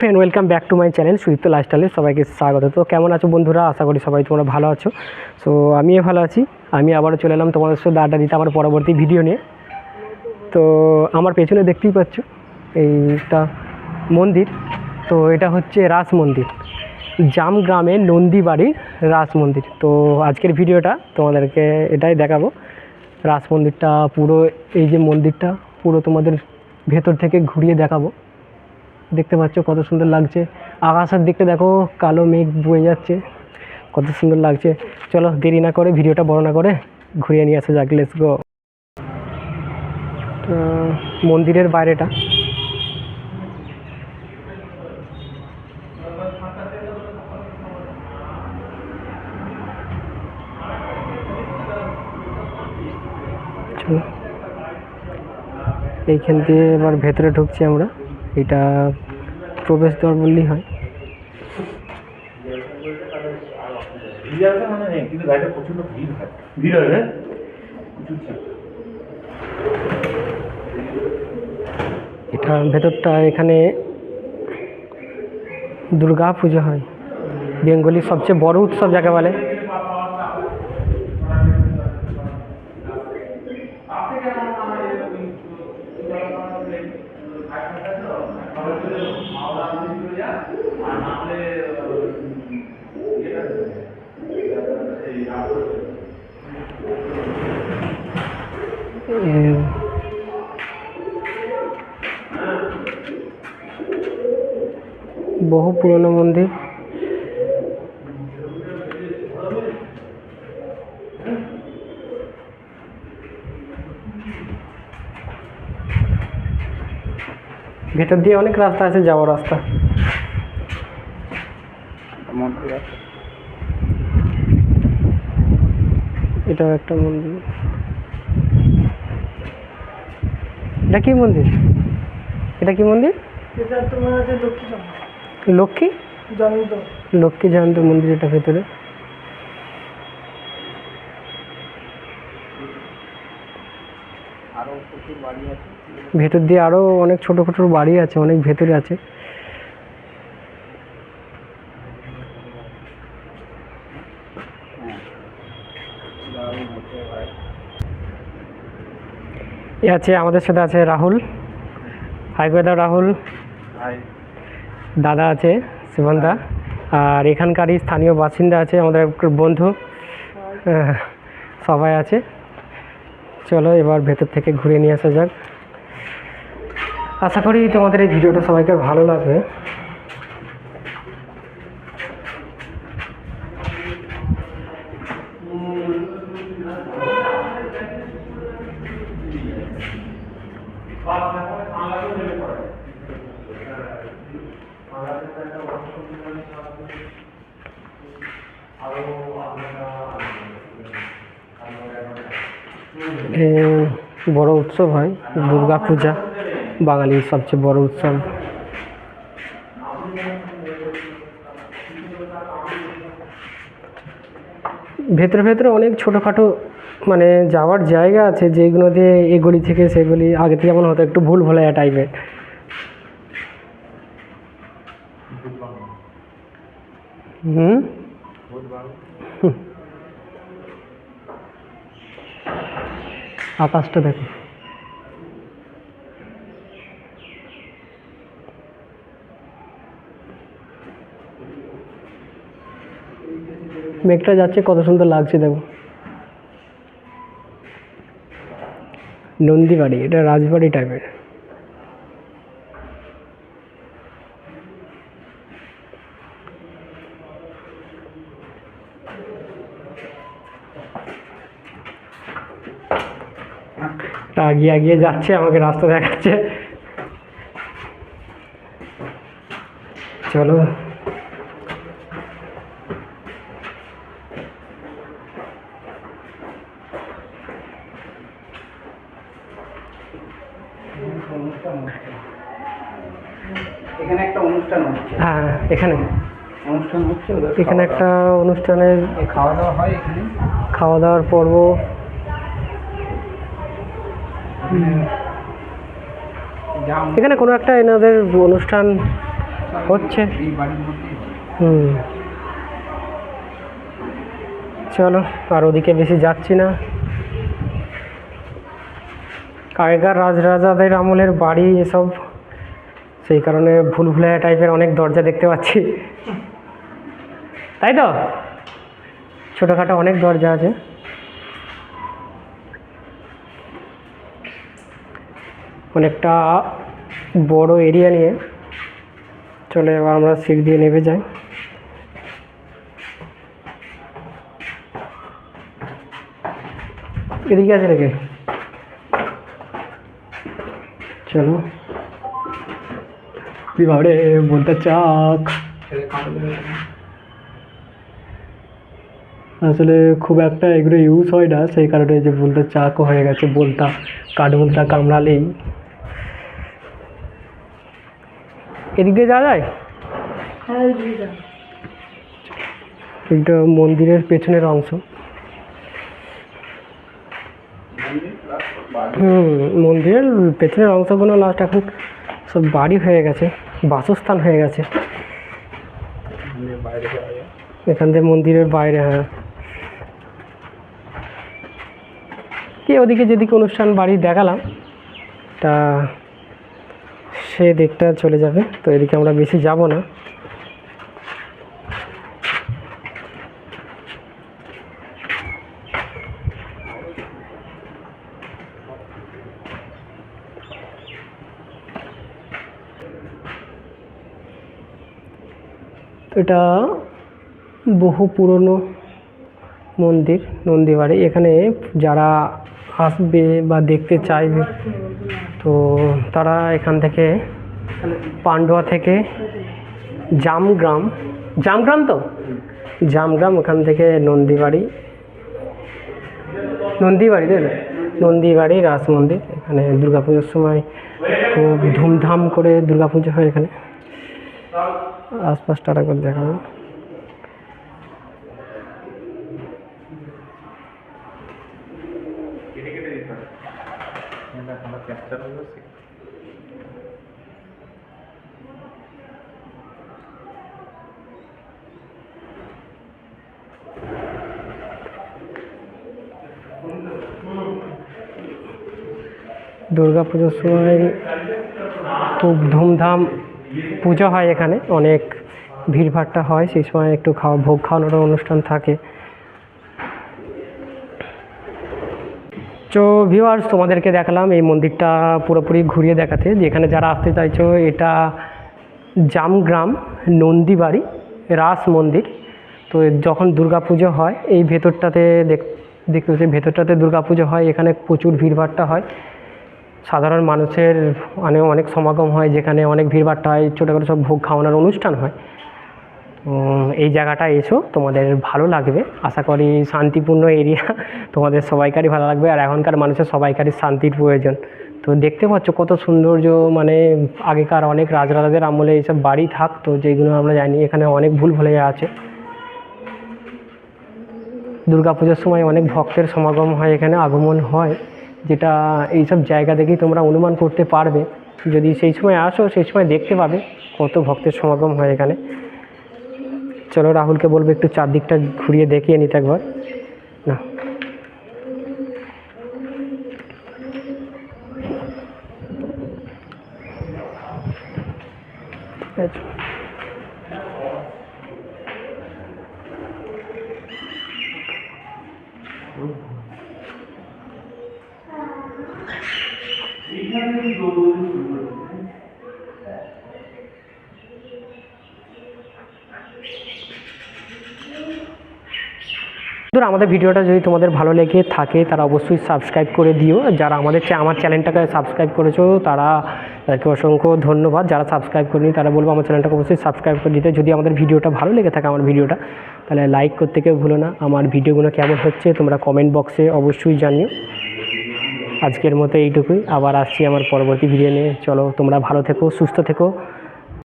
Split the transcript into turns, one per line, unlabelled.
Friend welcome back to my channel Sudipta লাইফস্টাইলে সবাইকে স্বাগত। তো কেমন আছো বন্ধুরা? আশা করি সবাই তোমরা ভালো আছো। সো আমিও ভালো আছি। আমি আবারও চলে এলাম তোমাদের সাথে আড্ডা দিতে আমার পরবর্তী ভিডিও নিয়ে। তো আমার পেছনে দেখতেই পাচ্ছ এইটা মন্দির। তো এটা হচ্ছে রাস মন্দির, জাম গ্রামে নন্দীবাড়ির রাস মন্দির। তো আজকের ভিডিওটা তোমাদেরকে এটাই দেখাবো, রাস মন্দিরটা পুরো, এই যে মন্দিরটা পুরো তোমাদের ভেতর থেকে ঘুরিয়ে দেখাবো। দেখতে পাচ্ছ কত সুন্দর লাগছে, আকাশের দিকটা দেখো, কালো মেঘ বয়ে যাচ্ছে, কত সুন্দর লাগছে। চলো দেরি না করে ভিডিওটা বড় না করে ঘুরিয়ে নিয়ে আসা যাক, লেটস গো। মন্দিরের বাইরেটা এইখান দিয়ে এবার ভেতরে ঢুকছি আমরা। এটা প্রবেশদ্বার বললেই হয়। এটা ভেতরটা, এখানে দুর্গা পুজো হয়, বেঙ্গলির সবচেয়ে বড় উৎসব যাকে বলে। বহু পুরনো মন্দির। ভেতর দিয়ে অনেক রাস্তা আছে, যাওয়ার রাস্তা। এটাও একটা মন্দির। এটা কি মন্দির? এটা কি মন্দির? লক্ষ্মী লক্ষ্মী জয়ন্ত মন্দির এটা ভেতরে। ভেতর দিয়ে আরো অনেক ছোট ছোট বাড়ি আছে, অনেক ভেতরে আছে। এ আছে আমাদের সাথে আছে রাহুল। হাই দাদা রাহুল। দাদা আছে শিবনদা, আর এখানকারই স্থানীয় বাসিন্দা আছে, আমাদের বন্ধু, সবাই আছে। চলো এবার ভেতর থেকে ঘুরে নিয়ে আসা যাক। আশা করি তোমাদের এই ভিডিওটা সবাইকে ভালো লাগবে। বড় উৎসব হয় দুর্গা পূজা, বাঙালির সবচেয়ে বড় উৎসব। ভেতরে ভেতরে অনেক ছোটোখাটো মানে যাওয়ার জায়গা আছে, যেগুলো দিয়ে এগুলি থেকে সেগুলি আগে থেকে যেমন হতো, একটু ভুল ভোলায়া টাইপের। আকাশটা দেখো, মেঘটা যাচ্ছে, কত সুন্দর লাগছে দেখো। নন্দীবাড়ি, এটা রাজবাড়ি টাইপের। আগিয়ে আগিয়ে যাচ্ছে, আমাকে রাস্তা দেখাচ্ছে। চলো
এখানে একটা অনুষ্ঠান হচ্ছে।
হ্যাঁ, এখানে
অনুষ্ঠান হচ্ছে,
এখানে একটা অনুষ্ঠানের
খাওয়া দাওয়া হয়। এখানে
খাওয়া দাওয়ার পর্ব। এখানে কোনো একটা এনাদের অনুষ্ঠান হচ্ছে।
এই বাড়ির মধ্যেই হয়।
চলো আর ওদিকে বেশি যাচ্ছি না। আগেকার রাজরাজাদের আমলের বাড়ি এসব, সেই কারণে ভুলভুলাইয়া টাইপের অনেক দরজা দেখতে পাচ্ছি, তাই তো ছোটোখাটো অনেক দরজা আছে। অনেকটা বড় এরিয়া নিয়ে। চলে এবার আমরা সিঁড়ি দিয়ে নেমে যাই। এদিকে আছে নাকি? চলো বিভাগে বলতে চাক আসলে খুব একটা এগুলো ইউজ হয় না, সেই কারণে যে বলতে চাকও হয়ে গেছে, বলতা কাঠ বলতা কামড়ালেই। এদিক দিয়ে যাওয়া যায়? এটা মন্দিরের পেছনের অংশ। মন্দিরের পেছনের অংশগুলো লাস্ট এখন সব বাড়ি হয়ে গেছে, বাসস্থান হয়ে গেছে। এখান থেকে মন্দিরের বাইরে, হ্যাঁ কি ওদিকে যেদিকে অনুষ্ঠান বাড়ি দেখালাম তা সে দিকটা চলে যাবে, তো এদিকে আমরা বেশি যাব না। এটা বহু পুরনো মন্দির নন্দীবাড়ি। এখানে যারা আসবে বা দেখতে চাইবে তো তারা এখান থেকে পান্ডুয়া থেকে জামগ্রাম তো জামগ্রাম, ওখান থেকে নন্দীবাড়ি তাই না? নন্দীবাড়ি রাস মন্দির। এখানে দুর্গাপুজোর সময় খুব ধুমধাম করে দুর্গাপুজো হয় এখানে। আশপাশটা একবার দেখাবো। দুর্গাপুজোর সময় খুব ধুমধাম পুজো হয় এখানে, অনেক ভিড়ভাট্টা হয়, সেই সময় একটু ভোগ খাওয়ানোরও অনুষ্ঠান থাকে। তো ভিউয়ার্স, তোমাদেরকে দেখালাম এই মন্দিরটা পুরোপুরি ঘুরিয়ে দেখাতে, যেখানে যারা আসতে চাইছো এটা জামগ্রাম নন্দীবাড়ি রাস মন্দির। তো যখন দুর্গাপুজো হয় এই ভেতরটাতে দেখতে পাচ্ছি, ভেতরটাতে দুর্গাপুজো হয়, এখানে প্রচুর ভিড়ভাট্টা হয়, সাধারণ মানুষের অনেক সমাগম হয়, যেখানে অনেক ভিড়ভাট্টা হয়, ছোটোখাটো সব ভোগ খাওয়ানোর অনুষ্ঠান হয়। এই জায়গাটা এসো, তোমাদের ভালো লাগবে আশা করি। শান্তিপূর্ণ এরিয়া, তোমাদের সবাইকারই ভালো লাগবে। আর এখনকার মানুষের সবাইকারই শান্তির প্রয়োজন। তো দেখতে পাচ্ছ কত সৌন্দর্য, মানে আগেকার অনেক রাজরাজাদের আমলে এইসব বাড়ি থাকতো, যেগুলো আমরা জানি। এখানে অনেক ভুলভুলাইয়া আছে। দুর্গাপুজোর সময় অনেক ভক্তের সমাগম হয়, এখানে আগমন হয়, যেটা এইসব জায়গা দেখেই তোমরা অনুমান করতে পারবে। যদি সেই সময় আসো সেই সময় দেখতে পাবে কত ভক্তের সমাগম হয় এখানে। চলো রাহুলকে বলবো একটু চারদিকটা ঘুরিয়ে দেখিয়ে নিতে একবার না। আমাদের ভিডিওটা যদি তোমাদের ভালো লেগে থাকে তারা অবশ্যই সাবস্ক্রাইব করে দিও। যারা আমার চ্যানেলটাকে সাবস্ক্রাইব করেছো তাদেরকে অসংখ্য ধন্যবাদ। যারা সাবস্ক্রাইব করেনি তারা বলবো আমার চ্যানেলটাকে অবশ্যই সাবস্ক্রাইব করে দিতে। যদি আমাদের ভিডিওটা ভালো লেগে থাকে আমার ভিডিওটা, তাহলে লাইক করতে কেউ ভুলো না। আমার ভিডিওগুলো কেমন হচ্ছে তোমরা কমেন্ট বক্সে অবশ্যই জানিও। আজকের মতো এইটুকুই, আবার আসছি আমার পরবর্তী ভিডিও নিয়ে। চলো তোমরা ভালো থেকো, সুস্থ থেকো।